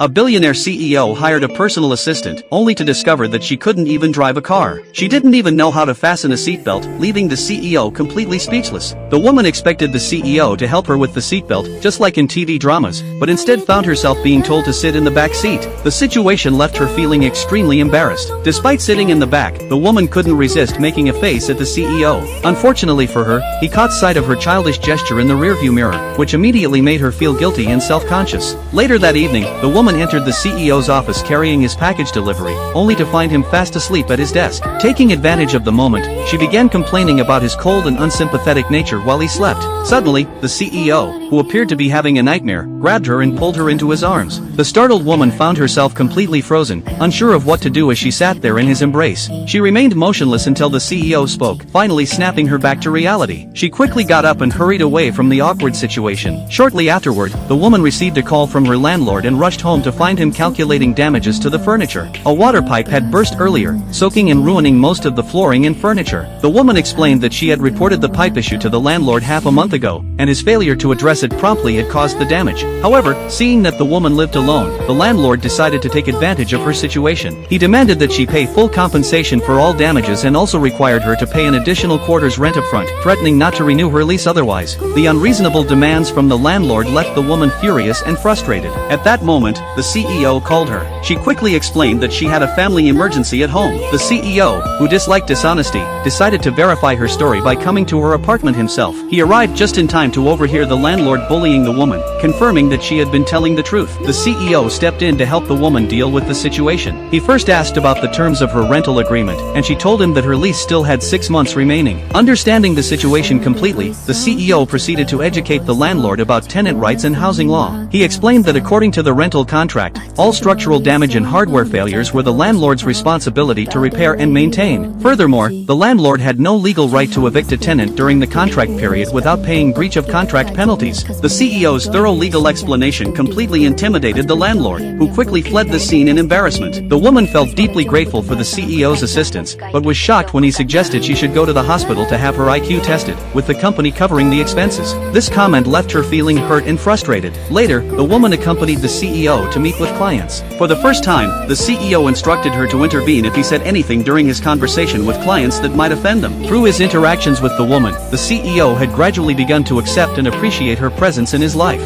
A billionaire CEO hired a personal assistant, only to discover that she couldn't even drive a car. She didn't even know how to fasten a seatbelt, leaving the CEO completely speechless. The woman expected the CEO to help her with the seatbelt, just like in TV dramas, but instead found herself being told to sit in the back seat. The situation left her feeling extremely embarrassed. Despite sitting in the back, the woman couldn't resist making a face at the CEO. Unfortunately for her, he caught sight of her childish gesture in the rearview mirror, which immediately made her feel guilty and self-conscious. Later that evening, the woman entered the CEO's office carrying his package delivery, only to find him fast asleep at his desk. Taking advantage of the moment, she began complaining about his cold and unsympathetic nature while he slept. Suddenly, the CEO, who appeared to be having a nightmare, grabbed her and pulled her into his arms. The startled woman found herself completely frozen, unsure of what to do as she sat there in his embrace. She remained motionless until the CEO spoke, finally snapping her back to reality. She quickly got up and hurried away from the awkward situation. Shortly afterward, the woman received a call from her landlord and rushed home to find him calculating damages to the furniture. A water pipe had burst earlier, soaking and ruining most of the flooring and furniture. The woman explained that she had reported the pipe issue to the landlord half a month ago, and his failure to address it promptly had caused the damage. However, seeing that the woman lived alone, the landlord decided to take advantage of her situation. He demanded that she pay full compensation for all damages and also required her to pay an additional quarter's rent upfront, threatening not to renew her lease otherwise. The unreasonable demands from the landlord left the woman furious and frustrated. At that moment, the CEO called her. She quickly explained that she had a family emergency at home. The CEO, who disliked dishonesty, decided to verify her story by coming to her apartment himself. He arrived just in time to overhear the landlord bullying the woman, confirming that she had been telling the truth. The CEO stepped in to help the woman deal with the situation. He first asked about the terms of her rental agreement, and she told him that her lease still had 6 months remaining. Understanding the situation completely, the CEO proceeded to educate the landlord about tenant rights and housing law. He explained that according to the rental contract, all structural damage and hardware failures were the landlord's responsibility to repair and maintain. Furthermore, the landlord had no legal right to evict a tenant during the contract period without paying breach of contract penalties. The CEO's thorough legal explanation completely intimidated the landlord, who quickly fled the scene in embarrassment. The woman felt deeply grateful for the CEO's assistance, but was shocked when he suggested she should go to the hospital to have her IQ tested, with the company covering the expenses. This comment left her feeling hurt and frustrated. Later, the woman accompanied the CEO to meet with clients. For the first time, the CEO instructed her to intervene if he said anything during his conversation with clients that might offend them. Through his interactions with the woman, the CEO had gradually begun to accept and appreciate her presence in his life.